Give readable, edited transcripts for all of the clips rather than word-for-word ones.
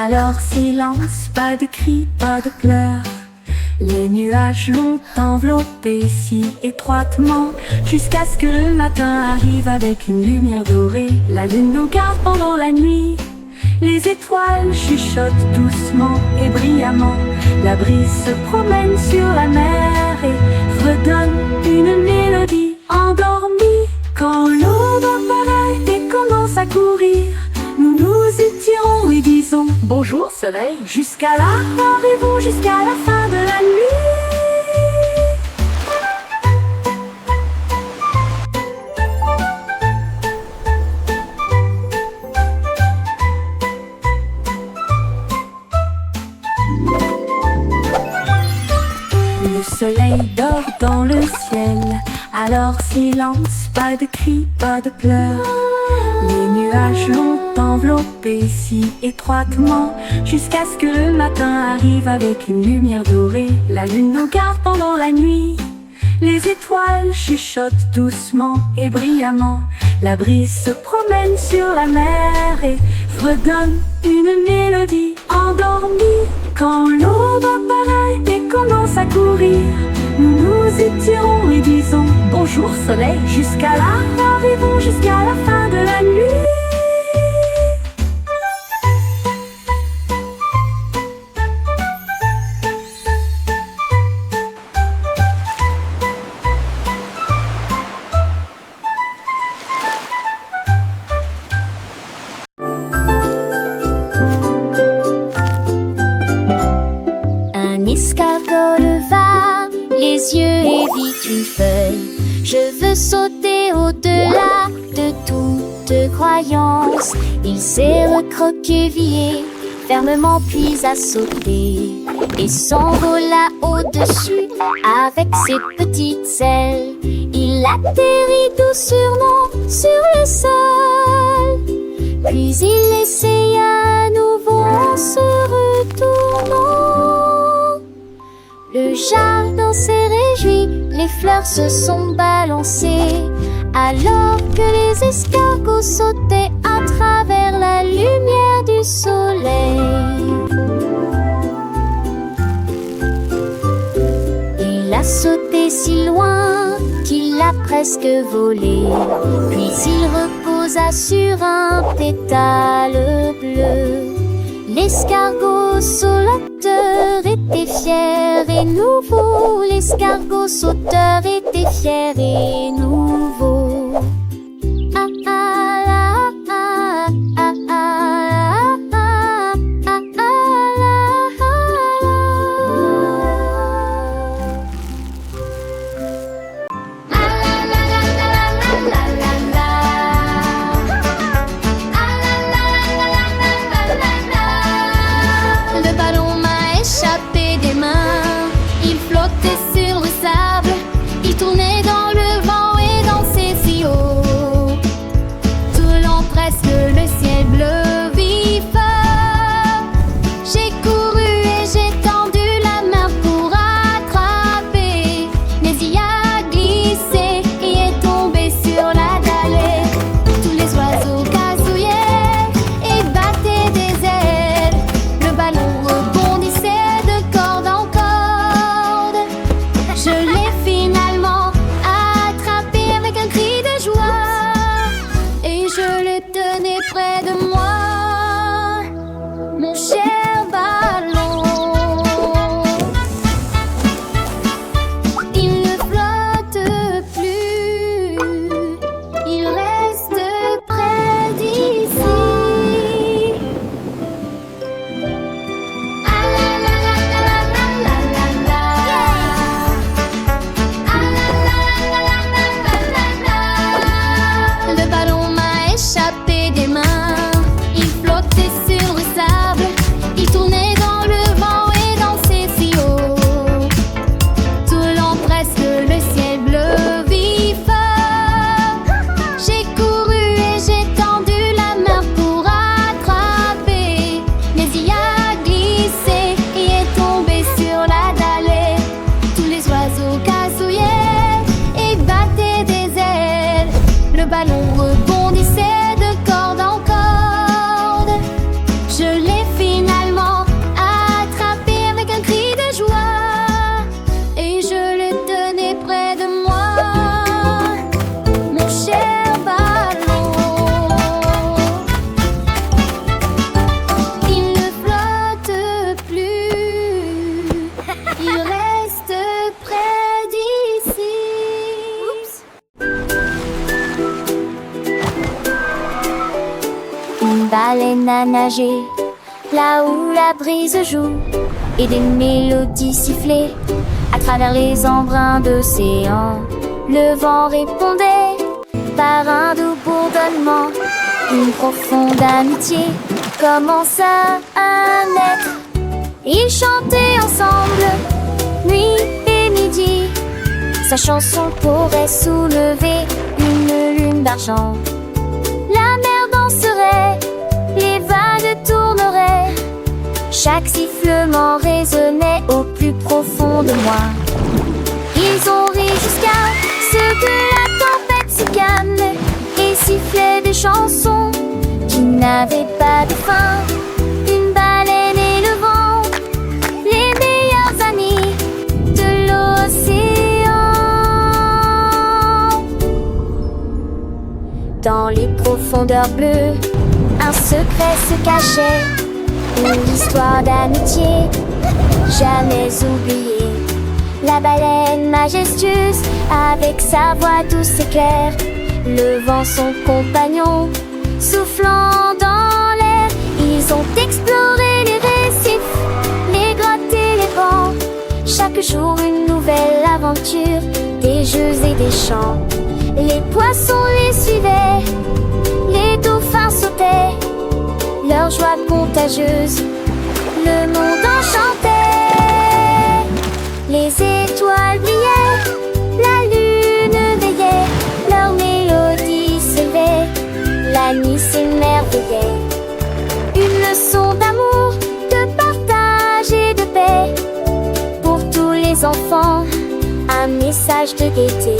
Alors silence, pas de cris, pas de pleurs. Les nuages l'ont enveloppé si étroitement, jusqu'à ce que le matin arrive avec une lumière dorée. La lune nous garde pendant la nuit, les étoiles chuchotent doucement et brillamment. La brise se promène sur la mer et redonne une mélodie endormie. Quand l'aube apparaît et commence à courir, nous nous étirons et disons bonjour soleil. Jusqu'à là, rendez-vous jusqu'à la fin de la nuit. Le soleil dort dans le ciel, alors silence, pas de cris, pas de pleurs. Les nuages l'ont enveloppé si étroitement, jusqu'à ce que le matin arrive avec une lumière dorée. La lune nous garde pendant la nuit, les étoiles chuchotent doucement et brillamment. La brise se promène sur la mer et redonne une mélodie endormie. Quand l'aube apparaît et commence à courir, nous nous étirons et disons bonjour soleil. Jusqu'à là, rendez-vous jusqu'à la fin de la nuit. Un escargot leva les yeux et vit une feuille. Je veux sauter au-delà de toute croyance. Il s'est recroquevillé fermement puis a sauté et s'envola au-dessus avec ses petites ailes. Il atterrit doucement sur le sol, puis il essaya à nouveau en se retournant. Le jardin s'est réjoui, les fleurs se sont balancées, alors que les escargots sautaient à travers la lumière du soleil. Il a sauté si loin qu'il a presque volé, puis il reposa sur un pétale bleu. L'escargot sauteur était fier et nouveau. L'escargot sauteur était fier et nouveau. Ah, ah, ah, ah, ah, ah, ah, ah, ah, Le ballon m'a échappé des mains. Il flottait sur le sable, il tournait dans le vent et dansait si à nager, là où la brise joue, et des mélodies sifflées à travers les embruns d'océan. Le vent répondait par un doux bourdonnement. Une profonde amitié commença à naître. Ils chantaient ensemble, nuit et midi. Sa chanson pourrait soulever une lune d'argent. La mer danserait, les vagues tourneraient. Chaque sifflement résonnait au plus profond de moi. Ils ont ri jusqu'à ce que la tempête se calme et sifflaient des chansons qui n'avaient pas de fin. Une baleine et le vent, les meilleurs amis de l'océan. Dans les profondeurs bleues, un secret se cachait, une histoire d'amitié jamais oubliée. La baleine majestueuse, avec sa voix douce et claire, le vent son compagnon, soufflant dans l'air. Ils ont exploré les récifs, les grottes et les bancs. Chaque jour une nouvelle aventure, des jeux et des chants. Les poissons les suivaient, les dauphins sautaient, leur joie contagieuse, le monde enchantait. Les étoiles brillaient, la lune veillait, leur mélodie s'élevait, la nuit s'émerveillait. Une leçon d'amour, de partage et de paix, pour tous les enfants, un message de gaieté.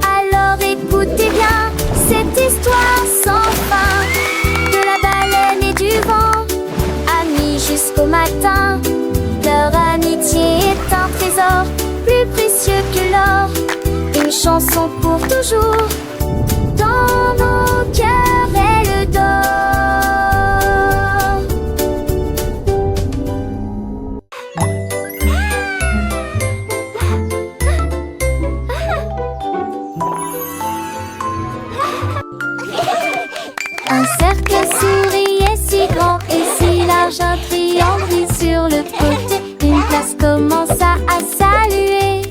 Alors écoutez bien cette histoire sans fin, de la baleine et du vent, amis jusqu'au matin. Leur amitié est un trésor plus précieux que l'or, une chanson pour toujours, dans nos cœurs elle dort. Un cercle souriait si grand et si large, un triangle gris sur le côté. Une place commença à saluer,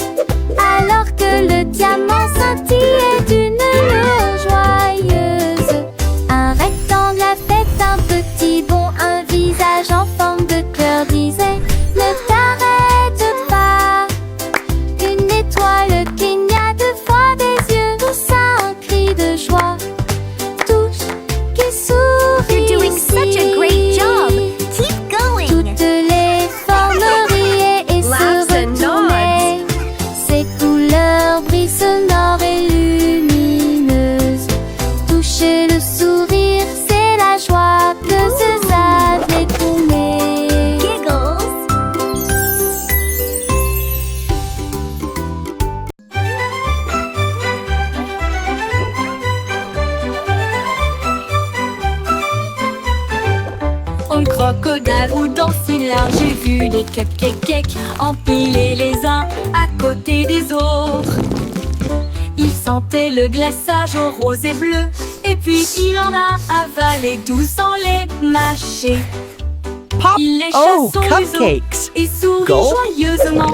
alors que le diamant scintillait d'une lueur joyeuse. Un rectangle a fait un petit bond, un visage en forme de cœur disait: ne t'arrête pas. Une étoile cligna deux fois des yeux, poussa un cri de joie. Touche, qui sourit. You're doing such a great job. Keep going. Toutes les formes riaient et se Laughs and retournaient. Ces couleurs brillent sonores et lumineuses. Toucher le sourire, c'est la joie que ce savent détourner. Giggles. Au crocodile ou dans si large, j'ai vu des cupcakes empilés les uns à côté des autres. Il sentait le glaçage au rose et bleu, et puis il en a avalé 12 sans les mâcher. Il lécha son museau cupcakes. et sourit Gulp. joyeusement,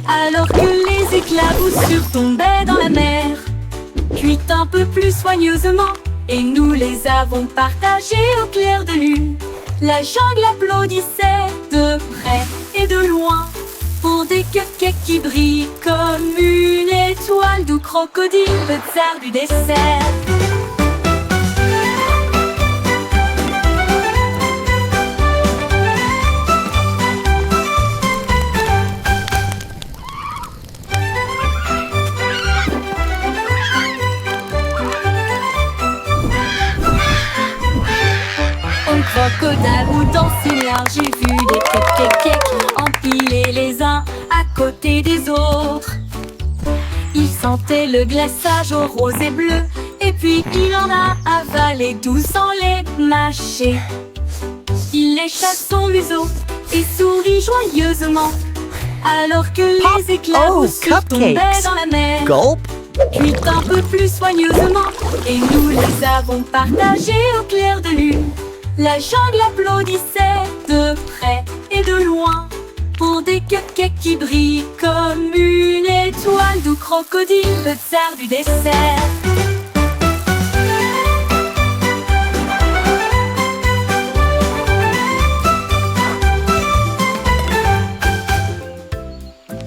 alors que les éclaboussures tombaient dans la mer. Cuites un peu plus soigneusement, et nous les avons partagées au clair de lune. La jungle applaudissait de près et de loin pour des cupcakes qui brillent comme une étoile, d'où crocodile, le tsar du dessert. Crocodile ou dans si large, j'ai vu des cupcakes empilés les uns à côté des autres. Il sentait le glaçage au rose et bleu, et puis il en a avalé 12 sans les mâcher. Il lécha son museau et sourit joyeusement, alors que les éclaboussures tombaient cupcakes. dans la mer. Gulp. Cuites un peu plus soigneusement, et nous les avons partagées au clair de lune. La jungle applaudissait de près et de loin pour des cupcakes qui brillent comme une étoile. D'où crocodile, le tsar du dessert.